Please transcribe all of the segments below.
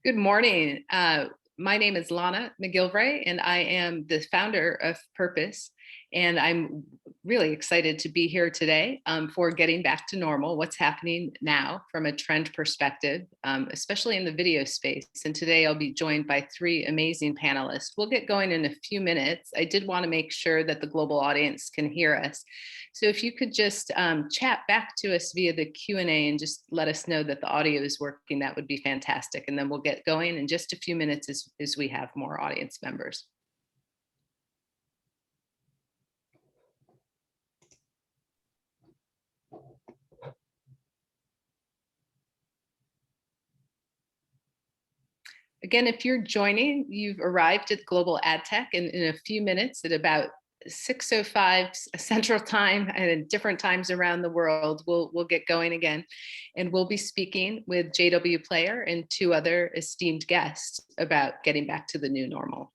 Good morning. My name is Lana McGilvray, and I am the founder of Purpose. And I'm really excited to be here today for Getting Back to Normal, what's happening now from a trend perspective, especially in the video space. And today I'll be joined by three amazing panelists. We'll get going in a few minutes. I did want to make sure that the global audience can hear us. So if you could just chat back to us via the Q&A and just let us know that the audio is working, that would be fantastic. And then we'll get going in just a few minutes as we have more audience members. Again, if you're joining, you've arrived at Global Adtech, and in a few minutes at about 6:05 Central Time and at different times around the world, we'll get going again. And we'll be speaking with JW Player and two other esteemed guests about getting back to the new normal.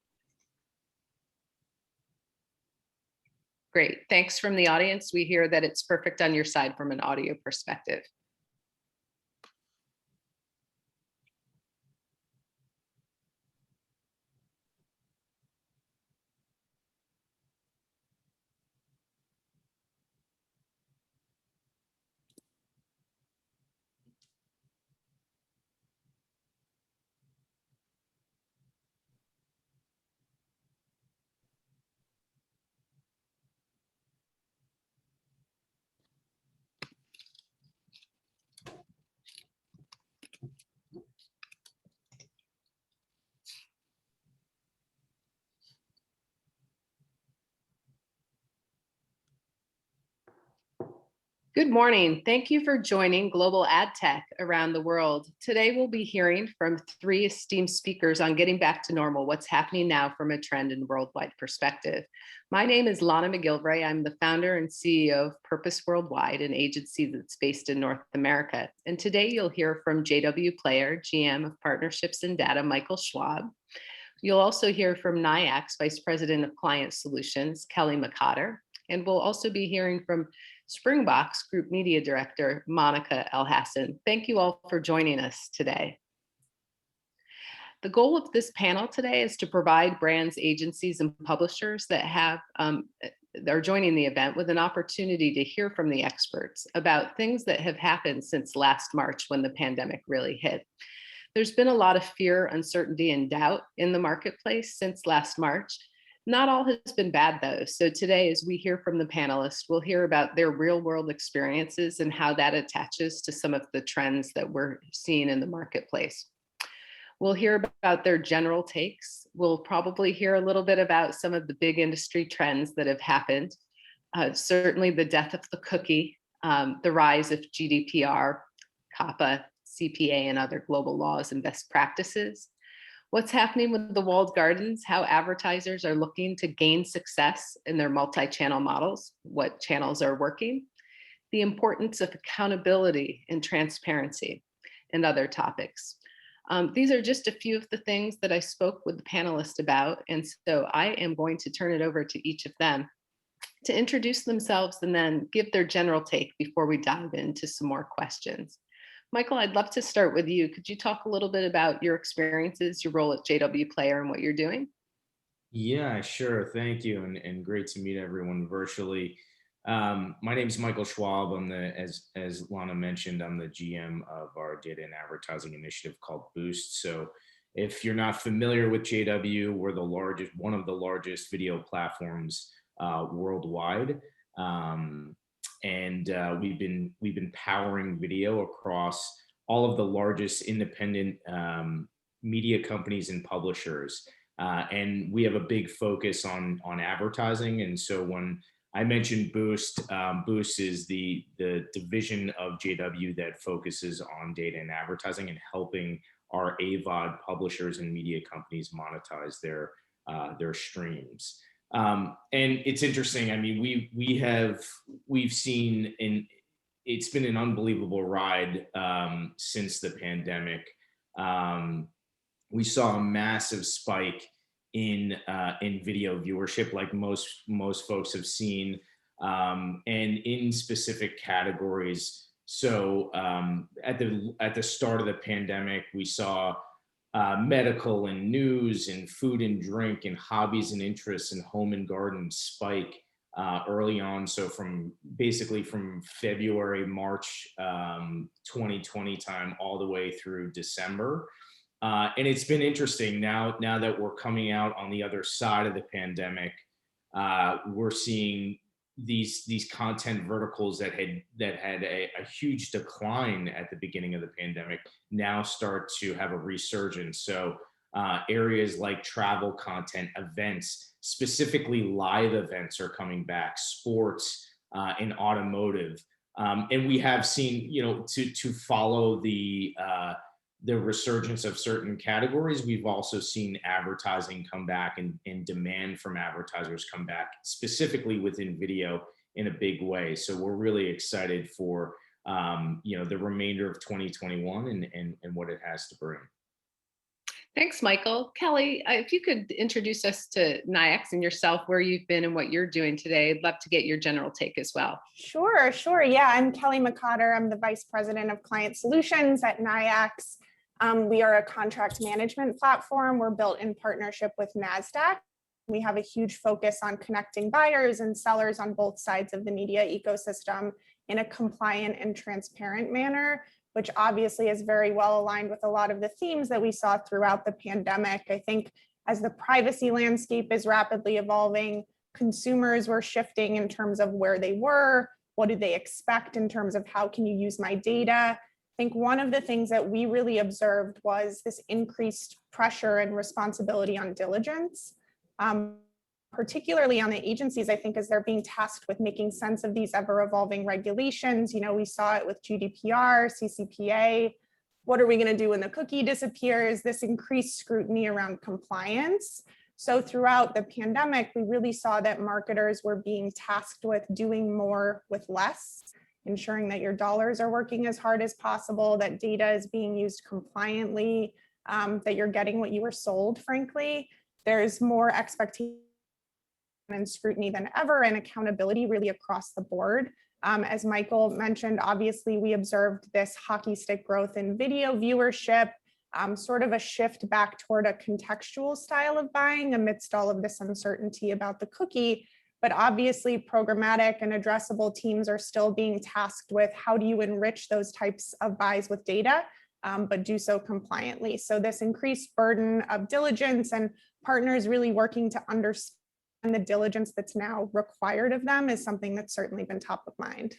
Great, thanks from the audience. We hear that it's perfect on your side from an audio perspective. Good morning. Thank you for joining Global Adtech around the world. Today, we'll be hearing from three esteemed speakers on getting back to normal, what's happening now from a trend and worldwide perspective. My name is Lana McGilvray. I'm the founder and CEO of Purpose Worldwide, an agency that's based in North America. And today, you'll hear from JW Player, GM of Partnerships and Data, Michael Schwab. You'll also hear from NIAC's Vice President of Client Solutions, Kelly McCotter. And we'll also be hearing from Springbox Group Media Director, Monica Elhassan. Thank you all for joining us today. The goal of this panel today is to provide brands, agencies, and publishers that are joining the event with an opportunity to hear from the experts about things that have happened since last March when the pandemic really hit. There's been a lot of fear, uncertainty, and doubt in the marketplace since last March. Not all has been bad though. So today, as we hear from the panelists, we'll hear about their real world experiences and how that attaches to some of the trends that we're seeing in the marketplace. We'll hear about their general takes. We'll probably hear a little bit about some of the big industry trends that have happened. Certainly the death of the cookie, the rise of GDPR, COPPA, CPA, and other global laws and best practices. What's happening with the walled gardens, how advertisers are looking to gain success in their multi-channel models, what channels are working, the importance of accountability and transparency, and other topics. These are just a few of the things that I spoke with the panelists about, and so I am going to turn it over to each of them to introduce themselves and then give their general take before we dive into some more questions. Michael, I'd love to start with you. Could you talk a little bit about your experiences, your role at JW Player, and what you're doing? Yeah, sure. Thank you. And great to meet everyone virtually. My name is Michael Schwab. I'm as Lana mentioned, I'm the GM of our data and advertising initiative called Boost. So if you're not familiar with JW, we're one of the largest video platforms worldwide. We've been powering video across all of the largest independent media companies and publishers, and we have a big focus on advertising. And so when I mentioned Boost, Boost is the division of JW that focuses on data and advertising and helping our AVOD publishers and media companies monetize their streams. And it's interesting. I mean, we've seen, and it's been an unbelievable ride since the pandemic. We saw a massive spike in video viewership, like most folks have seen, and in specific categories. So at the start of the pandemic, we saw medical and news and food and drink and hobbies and interests and home and garden spike early on. So basically from February, March 2020 time all the way through December. And it's been interesting now that we're coming out on the other side of the pandemic. We're seeing these content verticals that had a huge decline at the beginning of the pandemic now start to have a resurgence. So areas like travel content, events, specifically live events, are coming back, sports and automotive. And we have seen, to follow the resurgence of certain categories, we've also seen advertising come back and demand from advertisers come back, specifically within video, in a big way. So we're really excited for the remainder of 2021 and what it has to bring. Thanks, Michael. Kelly, if you could introduce us to NIAX and yourself, where you've been and what you're doing today, I'd love to get your general take as well. Sure. Yeah, I'm Kelly McCotter. I'm the Vice President of Client Solutions at NIAX. We are a contract management platform. We're built in partnership with NASDAQ. We have a huge focus on connecting buyers and sellers on both sides of the media ecosystem in a compliant and transparent manner, which obviously is very well aligned with a lot of the themes that we saw throughout the pandemic. I think as the privacy landscape is rapidly evolving, consumers were shifting in terms of where they were, what do they expect in terms of how can you use my data. I think one of the things that we really observed was this increased pressure and responsibility on diligence, particularly on the agencies, I think, as they're being tasked with making sense of these ever-evolving regulations. We saw it with GDPR, CCPA. What are we going to do when the cookie disappears? This increased scrutiny around compliance. So throughout the pandemic, we really saw that marketers were being tasked with doing more with less, ensuring that your dollars are working as hard as possible, that data is being used compliantly, that you're getting what you were sold, frankly. There's more expectation and scrutiny than ever, and accountability really across the board. As Michael mentioned, obviously we observed this hockey stick growth in video viewership, sort of a shift back toward a contextual style of buying amidst all of this uncertainty about the cookie. But obviously programmatic and addressable teams are still being tasked with how do you enrich those types of buys with data, but do so compliantly. So this increased burden of diligence and partners really working to understand the diligence that's now required of them is something that's certainly been top of mind.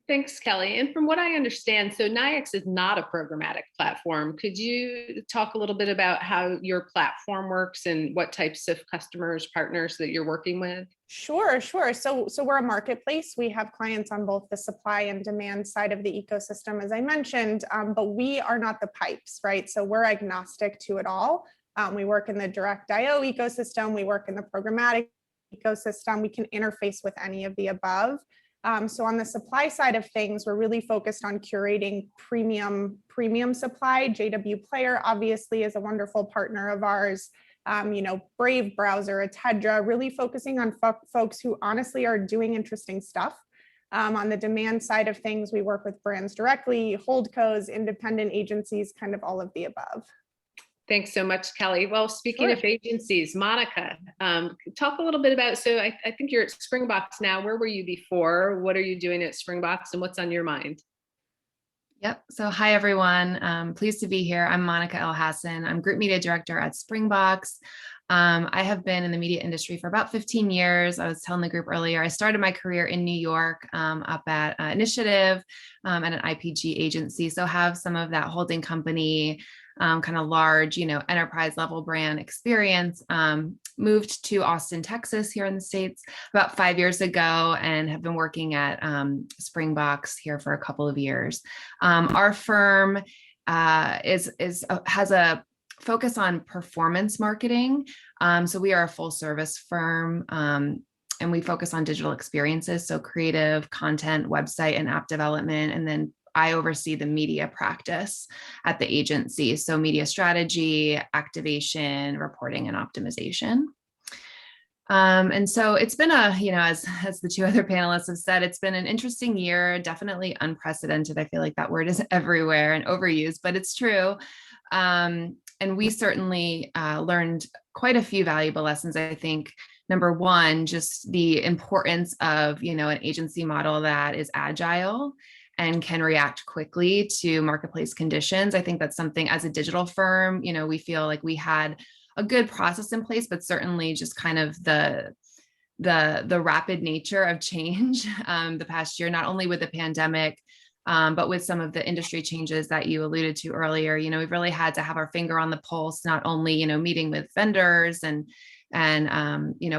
Thanks, Kelly. And from what I understand, so NIAX is not a programmatic platform. Could you talk a little bit about how your platform works and what types of customers, partners that you're working with? Sure. So we're a marketplace. We have clients on both the supply and demand side of the ecosystem, as I mentioned, but we are not the pipes, right? So we're agnostic to it all. We work in the direct IO ecosystem. We work in the programmatic ecosystem. We can interface with any of the above. So on the supply side of things, we're really focused on curating premium supply. JW Player obviously is a wonderful partner of ours. Brave Browser, Adtech, really focusing on folks who honestly are doing interesting stuff. On the demand side of things, we work with brands directly, holdcos, independent agencies, kind of all of the above. Thanks so much, Kelly. Well, speaking of agencies, Monica, talk a little bit about, so I think you're at Springbox now. Where were you before? What are you doing at Springbox and what's on your mind? Yep. So hi, everyone. Pleased to be here. I'm Monica El Hassan. I'm Group Media Director at Springbox. I have been in the media industry for about 15 years. I was telling the group earlier, I started my career in New York up at Initiative at an IPG agency. So have some of that holding company, kind of large, enterprise level brand experience. Moved to Austin, Texas, here in the States about 5 years ago, and have been working at Springbox here for a couple of years. Our firm has a focus on performance marketing. So we are a full service firm. And we focus on digital experiences, so creative content, website and app development, and then I oversee the media practice at the agency. So media strategy, activation, reporting, and optimization. And so it's been as the two other panelists have said, it's been an interesting year, definitely unprecedented. I feel like that word is everywhere and overused, but it's true. And we certainly learned quite a few valuable lessons. I think number one, just the importance of, an agency model that is agile and can react quickly to marketplace conditions. I think that's something as a digital firm, we feel like we had a good process in place, but certainly just kind of the rapid nature of change the past year, not only with the pandemic, but with some of the industry changes that you alluded to earlier. We've really had to have our finger on the pulse, not only, meeting with vendors and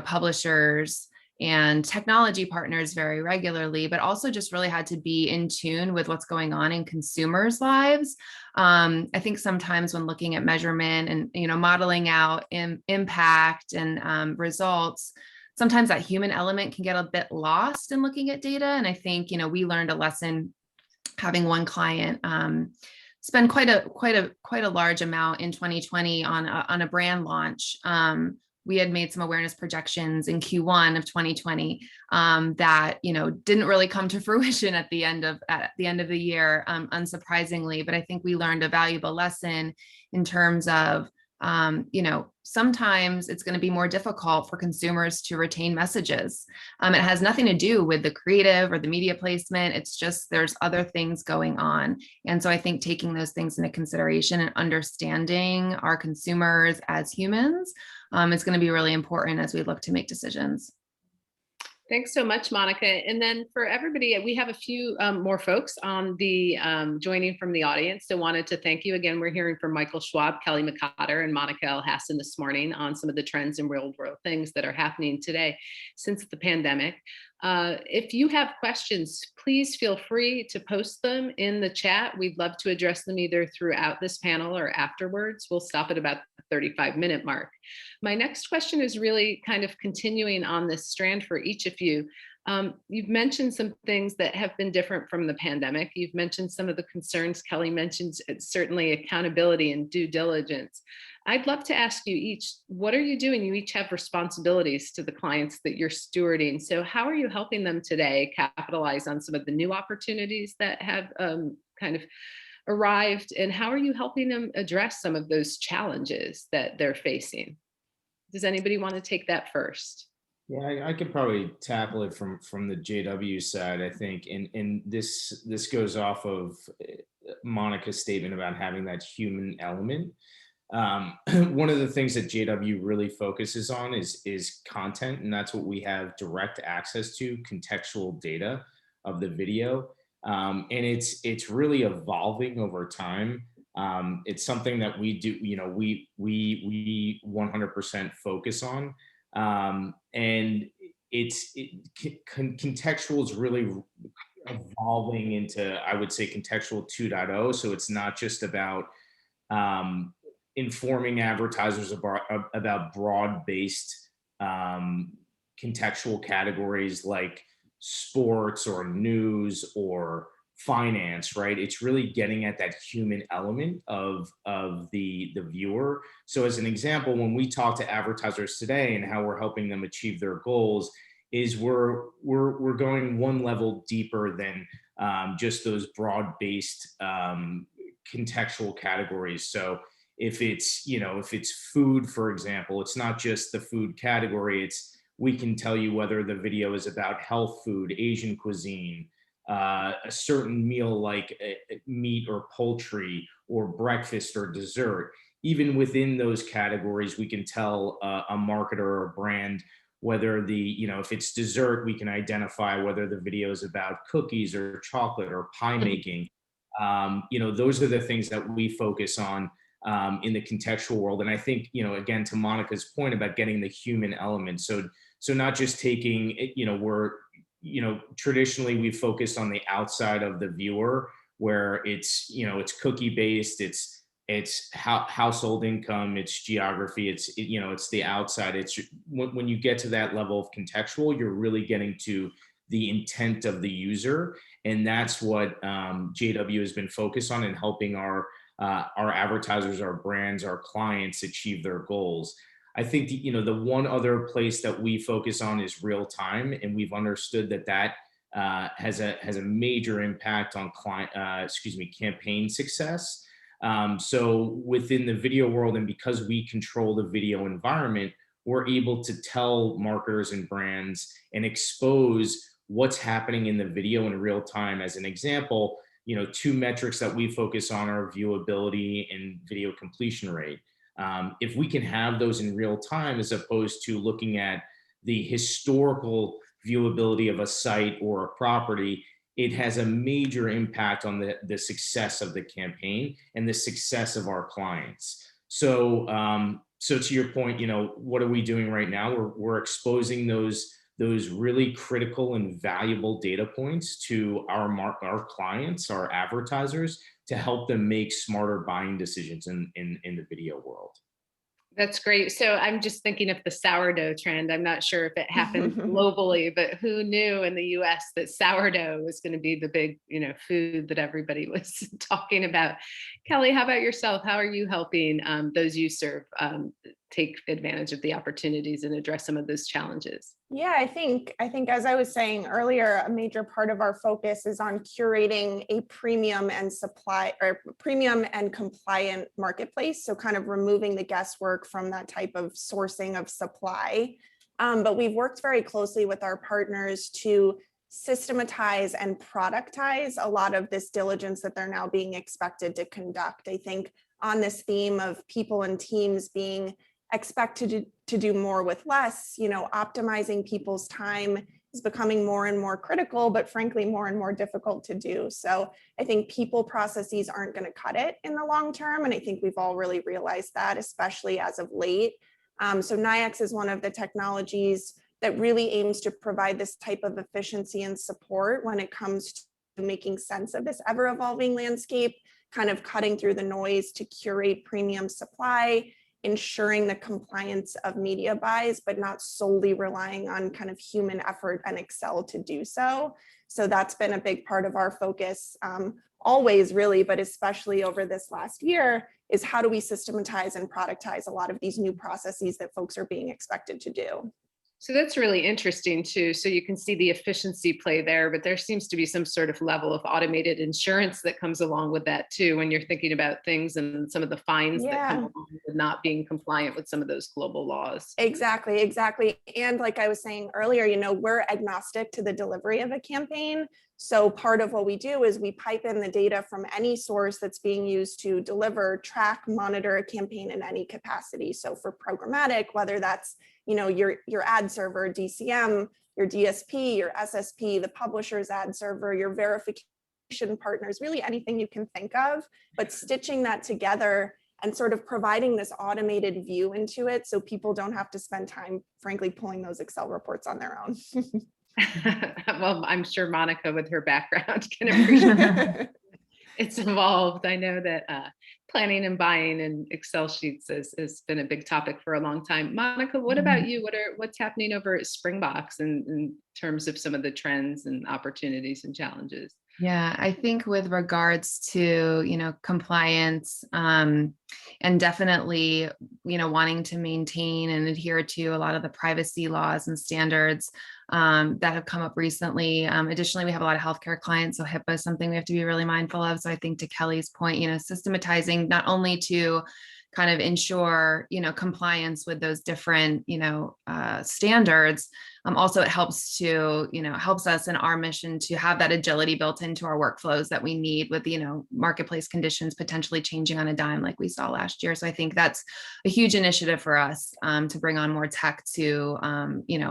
publishers and technology partners very regularly, but also just really had to be in tune with what's going on in consumers' lives. I think sometimes when looking at measurement and, modeling out impact and results, sometimes that human element can get a bit lost in looking at data. And I think, we learned a lesson having one client spend quite a large amount in 2020 on a brand launch. We had made some awareness projections in Q1 of 2020 that didn't really come to fruition at the end of the year, unsurprisingly. But I think we learned a valuable lesson in terms of sometimes it's going to be more difficult for consumers to retain messages. It has nothing to do with the creative or the media placement. It's just there's other things going on. And so I think taking those things into consideration and understanding our consumers as humans is going to be really important as we look to make decisions. Thanks so much, Monica. And then for everybody, we have a few more folks on the joining from the audience. So wanted to thank you again. We're hearing from Michael Schwab, Kelly McCotter, and Monica L. Hassan this morning on some of the trends and real world things that are happening today since the pandemic. If you have questions, please feel free to post them in the chat. We'd love to address them either throughout this panel or afterwards. We'll stop at about the 35-minute mark. My next question is really kind of continuing on this strand for each of you. You've mentioned some things that have been different from the pandemic. You've mentioned some of the concerns. Kelly mentioned certainly accountability and due diligence. I'd love to ask you each, what are you doing? You each have responsibilities to the clients that you're stewarding. So how are you helping them today capitalize on some of the new opportunities that have kind of arrived? And how are you helping them address some of those challenges that they're facing? Does anybody want to take that first? Yeah, I could probably tackle it from the JW side, I think. And this goes off of Monica's statement about having that human element. One of the things that JW really focuses on is content, and that's what we have direct access to, contextual data of the video. And it's really evolving over time. It's something that we do, we 100% focus on. And contextual is really evolving into, I would say, contextual 2.0. So it's not just about informing advertisers about broad-based contextual categories like sports or news or finance, right? It's really getting at that human element of the viewer. So as an example, when we talk to advertisers today and how we're helping them achieve their goals, is we're going one level deeper than just those broad-based contextual categories. So if it's food, for example, it's not just the food category. We can tell you whether the video is about health food, Asian cuisine, a certain meal like meat or poultry, or breakfast or dessert. Even within those categories, we can tell a marketer or a brand whether if it's dessert, we can identify whether the video is about cookies or chocolate or pie making. Those are the things that we focus on in the contextual world. And I think, again, to Monica's point about getting the human element. So not just taking, traditionally we focused on the outside of the viewer, where it's cookie based, it's household income, it's geography, it's the outside. It's when you get to that level of contextual, you're really getting to the intent of the user. And that's what JW has been focused on in helping our advertisers, our brands, our clients achieve their goals. I think the one other place that we focus on is real time, and we've understood that has a major impact on campaign success. So within the video world, and because we control the video environment, we're able to tell marketers and brands and expose what's happening in the video in real time. As an example, two metrics that we focus on are viewability and video completion rate. If we can have those in real time, as opposed to looking at the historical viewability of a site or a property, it has a major impact on the success of the campaign and the success of our clients. So to your point, what are we doing right now? We're exposing those really critical and valuable data points to our clients, our advertisers, to help them make smarter buying decisions in the video world. That's great. So I'm just thinking of the sourdough trend. I'm not sure if it happened globally, but who knew in the US that sourdough was going to be the big, food that everybody was talking about. Kelly, how about yourself? How are you helping those you serve take advantage of the opportunities and address some of those challenges? Yeah, I think as I was saying earlier, a major part of our focus is on curating a premium and compliant marketplace. So kind of removing the guesswork from that type of sourcing of supply. But we've worked very closely with our partners to systematize and productize a lot of this diligence that they're now being expected to conduct. I think on this theme of people and teams being expected to do more with less, optimizing people's time is becoming more and more critical, but frankly, more and more difficult to do. So I think people processes aren't going to cut it in the long term. And I think we've all really realized that, especially as of late. So NIAX is one of the technologies that really aims to provide this type of efficiency and support when it comes to making sense of this ever-evolving landscape, kind of cutting through the noise to curate premium supply, ensuring the compliance of media buys, but not solely relying on kind of human effort and Excel to do so. So that's been a big part of our focus, always really, but especially over this last year, is how do we systematize and productize a lot of these new processes that folks are being expected to do. So that's really interesting too. So you can see the efficiency play there, but there seems to be some sort of level of automated insurance that comes along with that too, when you're thinking about things and some of the fines that come along with not being compliant with some of those global laws. Exactly. And like I was saying earlier, we're agnostic to the delivery of a campaign. So part of what we do is we pipe in the data from any source that's being used to deliver, track, monitor a campaign in any capacity. So for programmatic, whether that's your ad server, DCM, your DSP, your SSP, the publisher's ad server, your verification partners, really anything you can think of, but stitching that together and sort of providing this automated view into it so people don't have to spend time, frankly, pulling those Excel reports on their own. Well, I'm sure Monica, with her background, can appreciate it's evolved. I know that planning and buying and Excel sheets has been a big topic for a long time. Monica, what about you? What's happening over at Springbox in terms of some of the trends and opportunities and challenges? Yeah, I think with regards to, compliance, and definitely, wanting to maintain and adhere to a lot of the privacy laws and standards that have come up recently. Additionally, we have a lot of healthcare clients, so HIPAA is something we have to be really mindful of. So I think to Kelly's point, systematizing not only to kind of ensure, compliance with those different, standards. Also, it helps us in our mission to have that agility built into our workflows that we need with, marketplace conditions potentially changing on a dime like we saw last year. So I think that's a huge initiative for us to bring on more tech to,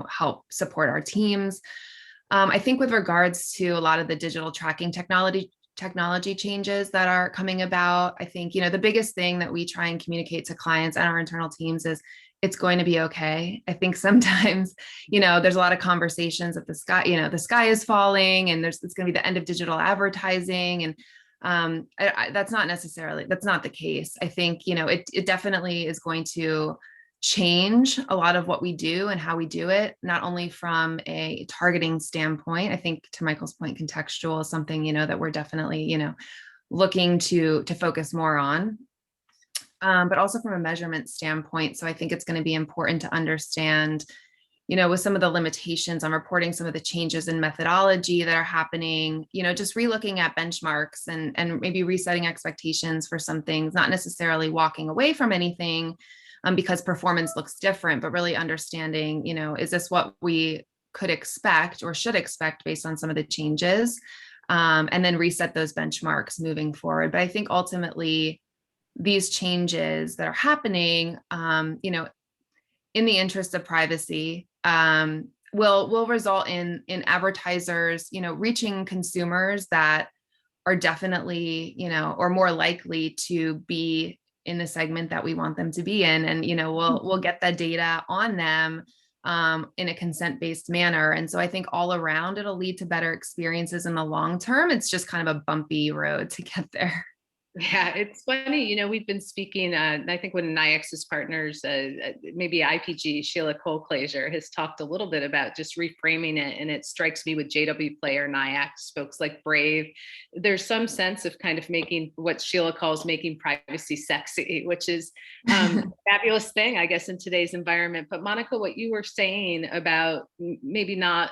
help support our teams. I think with regards to a lot of the digital tracking technology changes that are coming about, I think, the biggest thing that we try and communicate to clients and our internal teams is it's going to be okay. I think sometimes, there's a lot of conversations that the sky is falling and it's going to be the end of digital advertising. And that's not the case. I think, it definitely is going to change a lot of what we do and how we do it, not only from a targeting standpoint. I think to Michael's point, contextual is something, that we're definitely, looking to focus more on, but also from a measurement standpoint. So I think it's going to be important to understand, with some of the limitations on reporting some of the changes in methodology that are happening, just relooking at benchmarks and maybe resetting expectations for some things, not necessarily walking away from anything because performance looks different, but really understanding, is this what we could expect or should expect based on some of the changes, and then reset those benchmarks moving forward. But I think ultimately these changes that are happening, in the interest of privacy, will result in advertisers, reaching consumers that are definitely, or more likely to be in the segment that we want them to be in. And, we'll get the data on them in a consent-based manner. And so I think all around it'll lead to better experiences in the long term. It's just kind of a bumpy road to get there. Yeah, it's funny. We've been speaking, I think one of NIAX's partners, maybe IPG, Sheila Cole-Claser, has talked a little bit about just reframing it. And it strikes me with JW Player, NIAX, folks like Brave, there's some sense of kind of making what Sheila calls making privacy sexy, which is a fabulous thing, I guess, in today's environment. But Monica, what you were saying about maybe not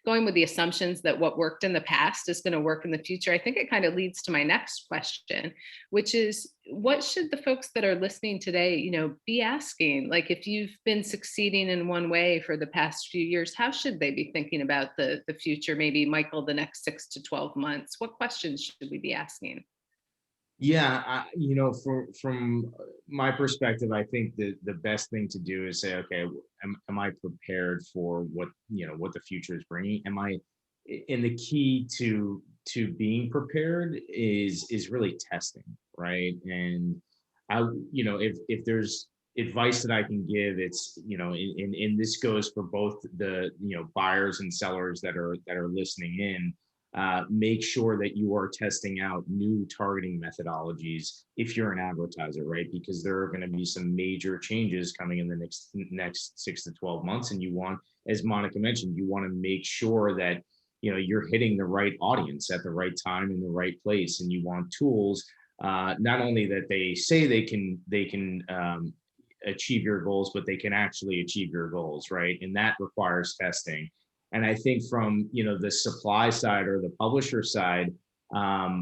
going with the assumptions that what worked in the past is going to work in the future, I think it kind of leads to my next question, which is, what should the folks that are listening today, be asking? Like, if you've been succeeding in one way for the past few years, how should they be thinking about the future? Maybe, Michael, the next 6 to 12 months, what questions should we be asking? Yeah, from my perspective, I think the best thing to do is say, okay, am I prepared for what the future is bringing? And the key to being prepared is really testing, right? And if there's advice that I can give, it's and this goes for both the buyers and sellers that are listening in. Make sure that you are testing out new targeting methodologies if you're an advertiser, right? Because there are going to be some major changes coming in the next 6 to 12 months. And you want, as Monica mentioned, you want to make sure that you're hitting the right audience at the right time in the right place. And you want tools, not only that they say they can achieve your goals, but they can actually achieve your goals, right? And that requires testing. And I think from the supply side or the publisher side,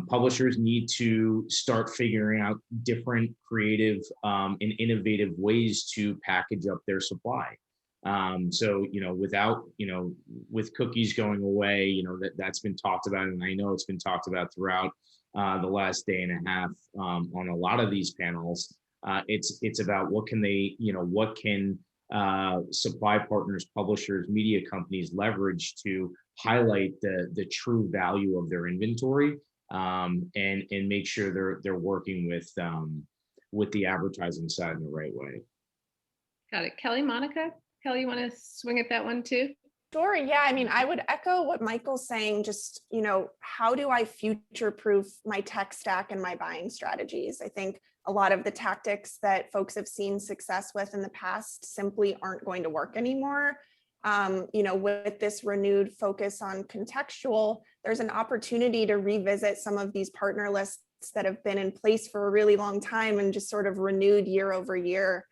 publishers need to start figuring out different creative and innovative ways to package up their supply. So with cookies going away, that's been talked about, and I know it's been talked about throughout the last day and a half on a lot of these panels. It's about what can supply partners, publishers, media companies leverage to highlight the true value of their inventory, and make sure they're working with the advertising side in the right way. Got it. Kelly, Monica? Kelly, you want to swing at that one too? Sure. Yeah. I mean, I would echo what Michael's saying. Just, how do I future-proof my tech stack and my buying strategies? I think a lot of the tactics that folks have seen success with in the past simply aren't going to work anymore. With this renewed focus on contextual, there's an opportunity to revisit some of these partner lists that have been in place for a really long time and just sort of renewed year over year.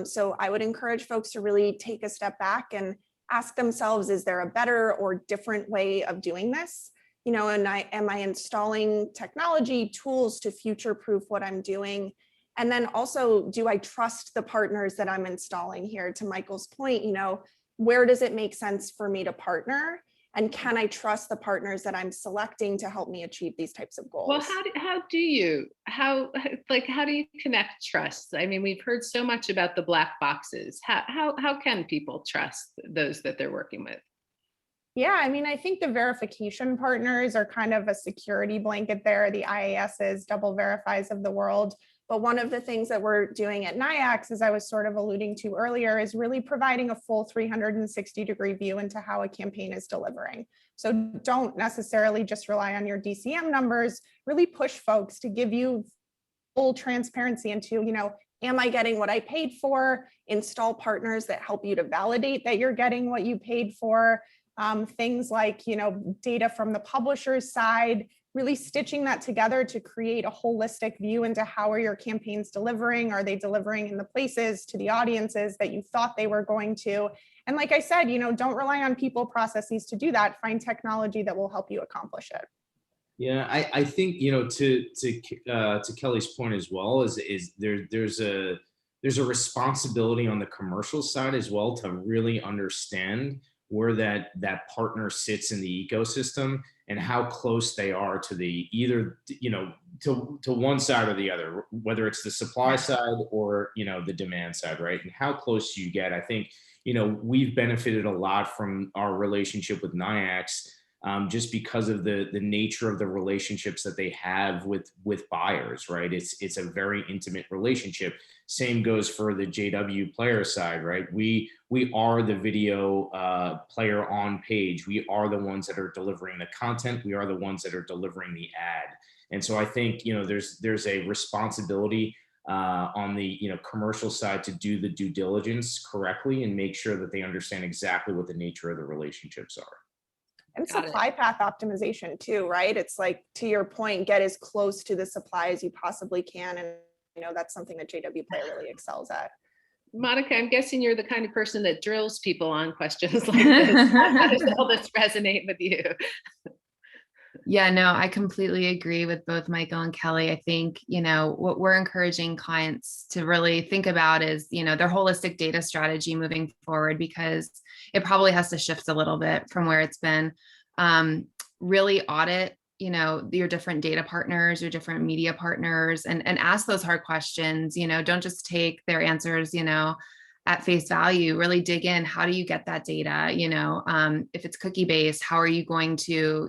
So I would encourage folks to really take a step back and ask themselves, is there a better or different way of doing this? And am I installing technology tools to future-proof what I'm doing? And then also, do I trust the partners that I'm installing here? To Michael's point, where does it make sense for me to partner? And can I trust the partners that I'm selecting to help me achieve these types of goals? Well, how do you connect trust? I mean, we've heard so much about the black boxes. How can people trust those that they're working with? Yeah, I mean, I think the verification partners are kind of a security blanket there, the IASs, double verifies of the world. But one of the things that we're doing at NIAX, as I was sort of alluding to earlier, is really providing a full 360-degree view into how a campaign is delivering. So don't necessarily just rely on your DCM numbers, really push folks to give you full transparency into, am I getting what I paid for? Install partners that help you to validate that you're getting what you paid for. Things like, data from the publisher's side, really stitching that together to create a holistic view into how are your campaigns delivering? Are they delivering in the places to the audiences that you thought they were going to? And like I said, don't rely on people processes to do that. Find technology that will help you accomplish it. Yeah, I think, to Kelly's point as well, is there's a responsibility on the commercial side as well to really understand where that partner sits in the ecosystem and how close they are to the either, to one side or the other, whether it's the supply side or, the demand side, right? And how close you get. I think, we've benefited a lot from our relationship with NIAX, just because of the nature of the relationships that they have with buyers, right? It's a very intimate relationship. Same goes for the JW player side, right? We are the video player on page. We are the ones that are delivering the content. We are the ones that are delivering the ad. And so I think, there's a responsibility on the commercial side to do the due diligence correctly and make sure that they understand exactly what the nature of the relationships are. And supply path optimization too, right? It's like, to your point, get as close to the supply as you possibly can. And that's something that JW Player really excels at. Monica, I'm guessing you're the kind of person that drills people on questions like this. How does all this resonate with you? Yeah, no, I completely agree with both Michael and Kelly. I think, what we're encouraging clients to really think about is, their holistic data strategy moving forward, because it probably has to shift a little bit from where it's been. Really audit, your different data partners, your different media partners, and ask those hard questions. Don't just take their answers, at face value. Really dig in. How do you get that data? If it's cookie based, how are you going to,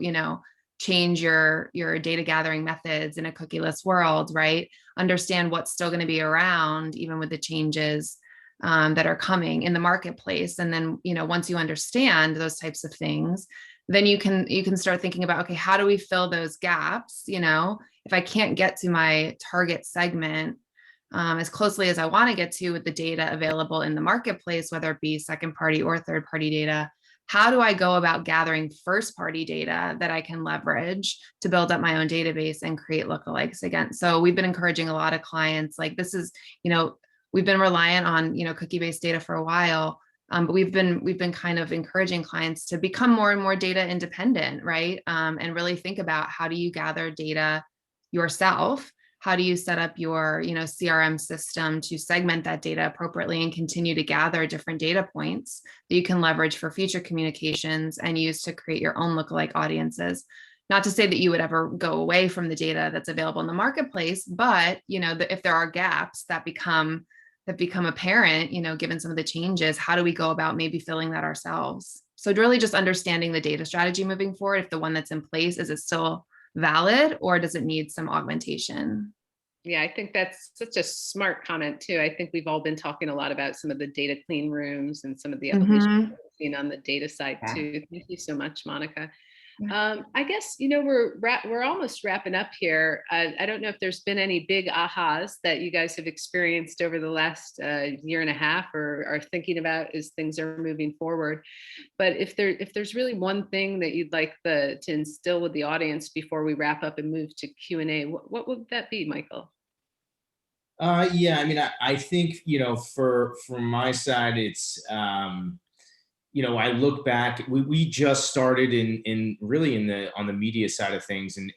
change your data gathering methods in a cookieless world, right? Understand what's still going to be around, even with the changes that are coming in the marketplace. And then, once you understand those types of things, then you can start thinking about, okay, how do we fill those gaps? If I can't get to my target segment as closely as I want to get to with the data available in the marketplace, whether it be second party or third party data, how do I go about gathering first party data that I can leverage to build up my own database and create lookalikes again? So we've been encouraging a lot of clients, like, this is, we've been reliant on, cookie based data for a while. But we've been kind of encouraging clients to become more and more data independent, right? And really think about, how do you gather data yourself? How do you set up your, CRM system to segment that data appropriately and continue to gather different data points that you can leverage for future communications and use to create your own lookalike audiences? Not to say that you would ever go away from the data that's available in the marketplace, but, if there are gaps that become apparent, given some of the changes, how do we go about maybe filling that ourselves? So really just understanding the data strategy moving forward. If the one that's in place, is it still valid, or does it need some augmentation? Yeah, I think that's such a smart comment too. I think we've all been talking a lot about some of the data clean rooms and some of the evolution we've seen on the data side too. Thank you so much, Monica. I guess, we're almost wrapping up here. I don't know if there's been any big ahas that you guys have experienced over the last year and a half, or are thinking about as things are moving forward. But if there's really one thing that you'd like to instill with the audience before we wrap up and move to Q&A, what would that be, Michael? Yeah, I mean, I think, from my side, it's, I look back, we just started on the media side of things, and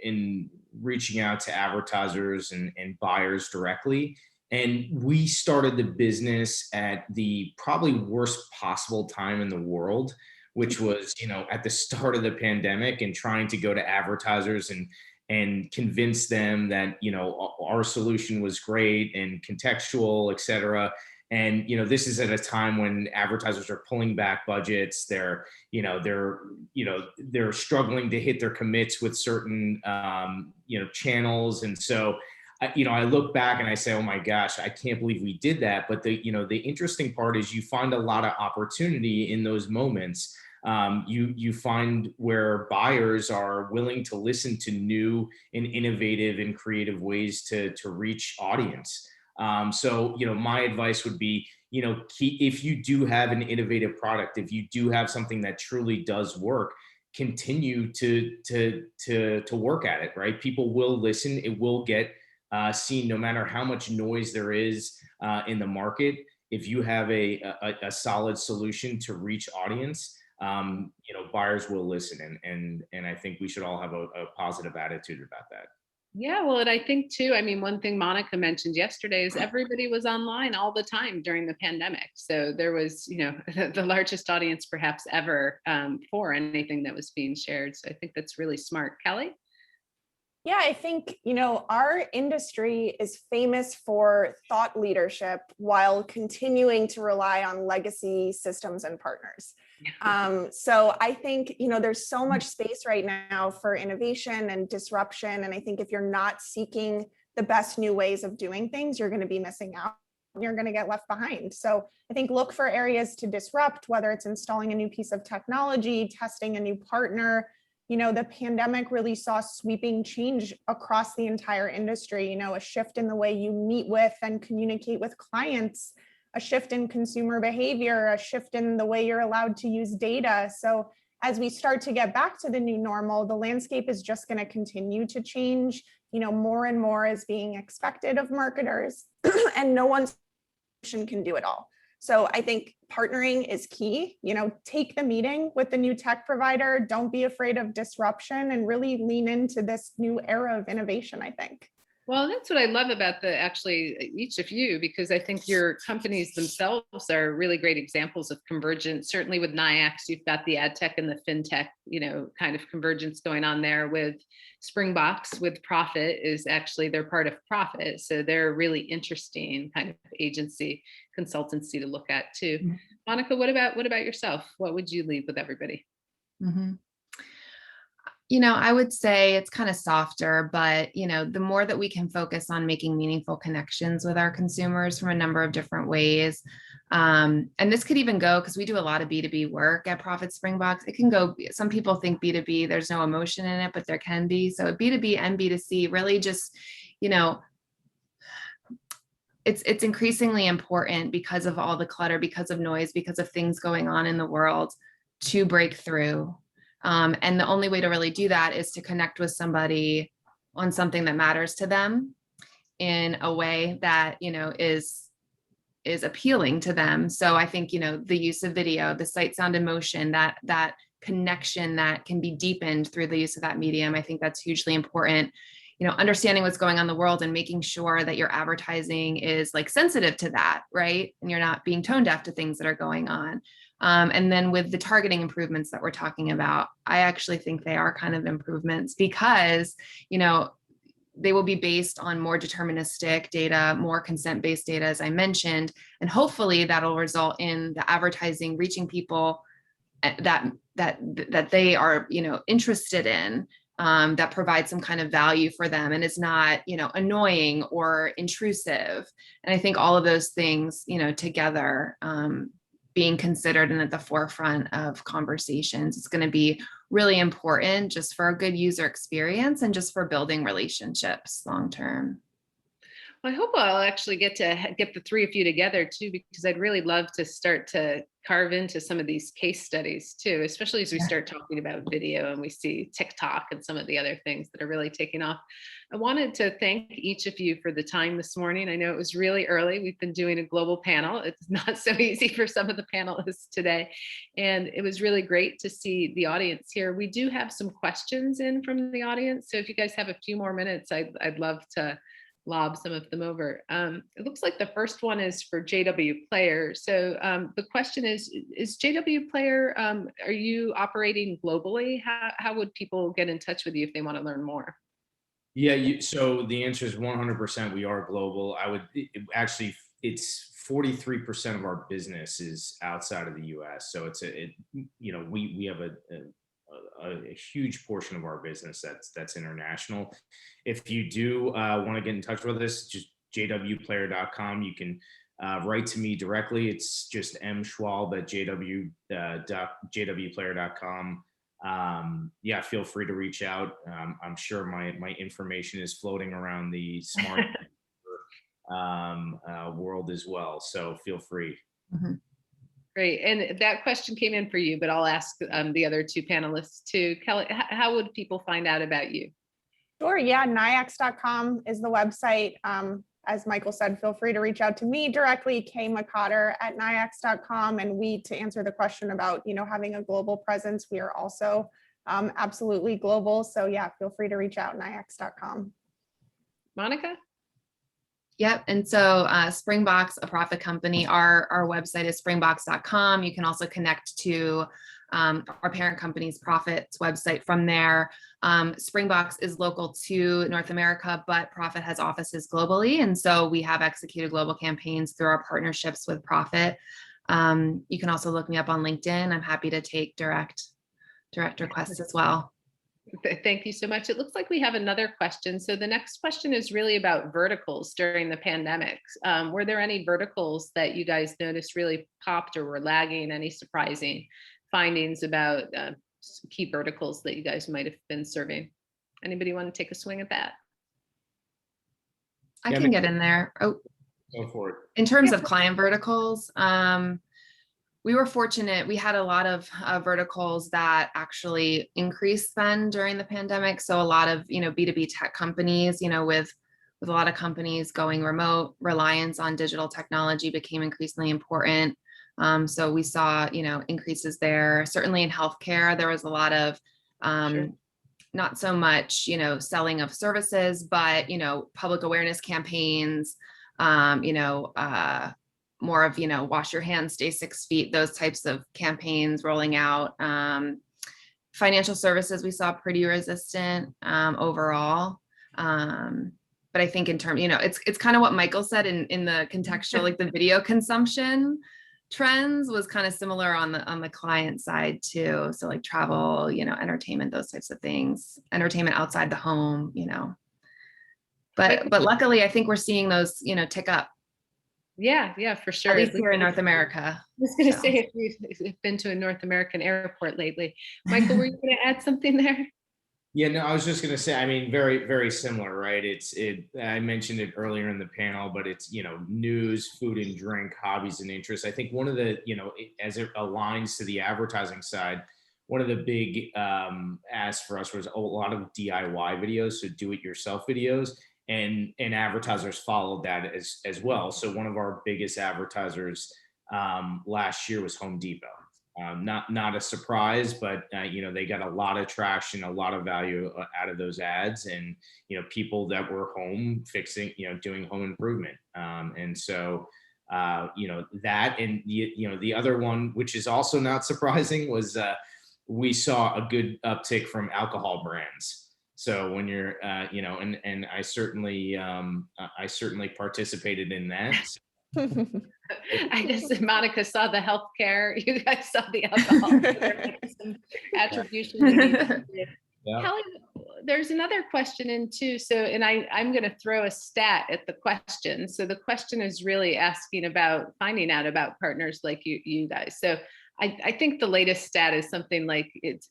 in reaching out to advertisers and buyers directly. And we started the business at the probably worst possible time in the world, which was, at the start of the pandemic, and trying to go to advertisers and convince them that, our solution was great and contextual, et cetera. And, this is at a time when advertisers are pulling back budgets. They're struggling to hit their commits with certain, channels. And so, I look back and I say, oh my gosh, I can't believe we did that. But the interesting part is, you find a lot of opportunity in those moments. You find where buyers are willing to listen to new and innovative and creative ways to reach audience. So, my advice would be, if you do have an innovative product, if you do have something that truly does work, continue to work at it, right? People will listen. It will get seen, no matter how much noise there is in the market. if you have a solid solution to reach audience, buyers will listen. And I think we should all have a positive attitude about that. Yeah, well, and I think too, I mean, one thing Monica mentioned yesterday is everybody was online all the time during the pandemic. So there was, the largest audience perhaps ever for anything that was being shared. So I think that's really smart. Kelly? Yeah, I think, our industry is famous for thought leadership while continuing to rely on legacy systems and partners. So I think, there's so much space right now for innovation and disruption. And I think if you're not seeking the best new ways of doing things, you're going to be missing out. You're going to get left behind. So I think look for areas to disrupt, whether it's installing a new piece of technology, testing a new partner. The pandemic really saw sweeping change across the entire industry, a shift in the way you meet with and communicate with clients, a shift in consumer behavior, a shift in the way you're allowed to use data. So as we start to get back to the new normal, the landscape is just going to continue to change. More and more is being expected of marketers and no one can do it all. So I think partnering is key. Take the meeting with the new tech provider. Don't be afraid of disruption and really lean into this new era of innovation, I think. Well, that's what I love about each of you, because I think your companies themselves are really great examples of convergence. Certainly with NIAX, you've got the ad tech and the fintech, kind of convergence going on there. With Springbox, with Profit, is actually they're part of Profit. So they're a really interesting kind of agency consultancy to look at too. Mm-hmm. Monica, what about yourself? What would you leave with everybody? Mm-hmm. I would say it's kind of softer, but, the more that we can focus on making meaningful connections with our consumers from a number of different ways. And this could even go, because we do a lot of B2B work at Profit Springbox. It can go, some people think B2B, there's no emotion in it, but there can be. So B2B and B2C really just, it's increasingly important because of all the clutter, because of noise, because of things going on in the world, to break through. And the only way to really do that is to connect with somebody on something that matters to them in a way that, is appealing to them. So I think, the use of video, the sight, sound, and motion, that connection that can be deepened through the use of that medium, I think that's hugely important. Understanding what's going on in the world and making sure that your advertising is sensitive to that, right? And you're not being tone deaf to things that are going on. And then with the targeting improvements that we're talking about, I actually think they are kind of improvements because, they will be based on more deterministic data, more consent-based data, as I mentioned, and hopefully that'll result in the advertising reaching people that they are, interested in, that provides some kind of value for them and is not, annoying or intrusive. And I think all of those things, together, being considered and at the forefront of conversations is going to be really important just for a good user experience and just for building relationships long term. Well, I hope I'll actually get the three of you together too, because I'd really love to start to carve into some of these case studies too, especially as we start talking about video and we see TikTok and some of the other things that are really taking off. I wanted to thank each of you for the time this morning. I know it was really early. We've been doing a global panel. It's not so easy for some of the panelists today. And it was really great to see the audience here. We do have some questions in from the audience. So if you guys have a few more minutes, I'd love to lob some of them over. It looks like the first one is for JW Player. So the question is JW Player, are you operating globally? How would people get in touch with you if they want to learn more? Yeah, so the answer is 100%. We are global. It's 43% of our business is outside of the US. So we have a huge portion of our business that's international. If you do want to get in touch with us, just jwplayer.com. You can write to me directly. It's just mschwalb@jwplayer.com. Yeah, feel free to reach out. I'm sure my information is floating around the smart world as well. So feel free. Mm-hmm. Great. And that question came in for you, but I'll ask the other two panelists too. Kelly, how would people find out about you? Sure. Yeah. NIAX.com is the website. as Michael said, feel free to reach out to me directly, kmccotter@niax.com, and to answer the question about, having a global presence, we are also absolutely global. So yeah, feel free to reach out, niax.com. Monica? Yep. And so Springbox, a profit company, our website is springbox.com. You can also connect to our parent company's Profit's website from there. Springbox is local to North America, but Profit has offices globally. And so we have executed global campaigns through our partnerships with Profit. You can also look me up on LinkedIn. I'm happy to take direct requests as well. Thank you so much. It looks like we have another question. So the next question is really about verticals during the pandemic. Were there any verticals that you guys noticed really popped or were lagging? Any surprising findings about key verticals that you guys might have been serving? Anybody want to take a swing at that? I can get in there. Oh, Go for it. in terms of client verticals, we were fortunate. We had a lot of verticals that actually increased spend during the pandemic. So a lot of, B2B tech companies, with a lot of companies going remote, reliance on digital technology became increasingly important. So we saw, increases there. Certainly in healthcare, there was a lot of, Sure. not so much, selling of services, but, public awareness campaigns, more of, wash your hands, stay 6 feet, those types of campaigns rolling out. Financial services, we saw pretty resistant overall. But I think in terms, it's kind of what Michael said in the contextual, like the video consumption trends was kind of similar on the client side too. So like travel, entertainment, those types of things, entertainment outside the home, But luckily, I think we're seeing those, tick up. Yeah, for sure. At least here in North America. I was going to say, if you've been to a North American airport lately. Michael, were you going to add something there? Yeah, no, I was just going to say, I mean, very, very similar, right? I mentioned it earlier in the panel, but it's, news, food and drink, hobbies and interests. I think one of the, as it aligns to the advertising side, one of the big asks for us was a lot of DIY videos, so do-it-yourself videos. And advertisers followed that as well. So one of our biggest advertisers last year was Home Depot. Not a surprise, but they got a lot of traction, a lot of value out of those ads, and people that were home fixing, doing home improvement. And so that, and the other one, which is also not surprising, was we saw a good uptick from alcohol brands. So when you're, and I certainly participated in that. I guess Monica saw the healthcare. You guys saw the alcohol. Some attribution. Yeah. Kelly, there's another question in too. So, and I'm going to throw a stat at the question. So the question is really asking about finding out about partners like you guys. So I think the latest stat is something like it's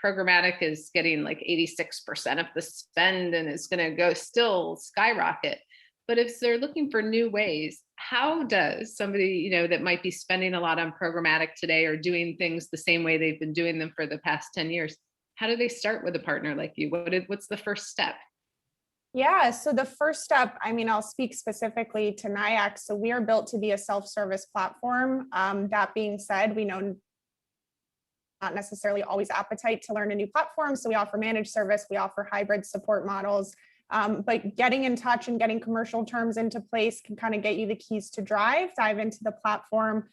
programmatic is getting like 86% of the spend and it's going to go still skyrocket. But if they're looking for new ways, how does somebody, that might be spending a lot on programmatic today or doing things the same way they've been doing them for the past 10 years, how do they start with a partner like you? What's the first step? Yeah, so the first step, I'll speak specifically to NIAX. So we are built to be a self-service platform. That being said, we know not necessarily always appetite to learn a new platform. So we offer managed service, we offer hybrid support models, but getting in touch and getting commercial terms into place can kind of get you the keys to dive into the platform.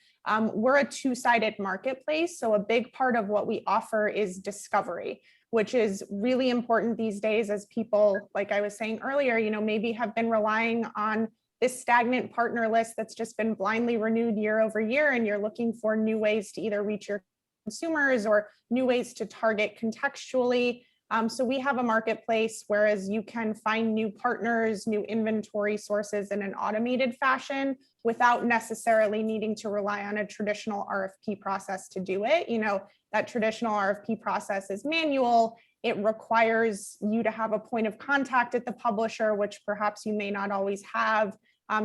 We're a two-sided marketplace. So a big part of what we offer is discovery, which is really important these days as people, like I was saying earlier, maybe have been relying on this stagnant partner list that's just been blindly renewed year over year, and you're looking for new ways to either reach your consumers or new ways to target contextually. So we have a marketplace, whereas you can find new partners, new inventory sources in an automated fashion without necessarily needing to rely on a traditional RFP process to do it. That traditional RFP process is manual. It requires you to have a point of contact at the publisher, which perhaps you may not always have.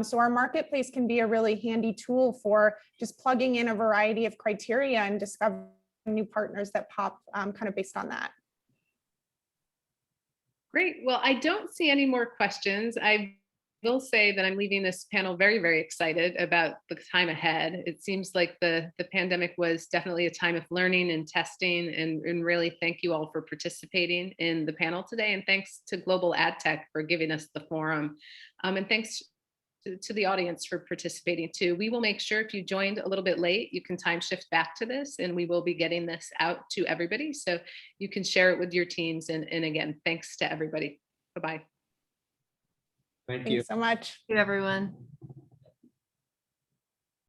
So our marketplace can be a really handy tool for just plugging in a variety of criteria and discovering new partners that pop kind of based on that. Great. Well, I don't see any more questions. I've will say that I'm leaving this panel very, very excited about the time ahead. It seems like the pandemic was definitely a time of learning and testing, and really thank you all for participating in the panel today. And thanks to Global Adtech for giving us the forum. And thanks to the audience for participating too. We will make sure if you joined a little bit late, you can time shift back to this, and we will be getting this out to everybody. So you can share it with your teams. And again, thanks to everybody. Bye-bye. Thank you. Thanks so much. Thank you, everyone.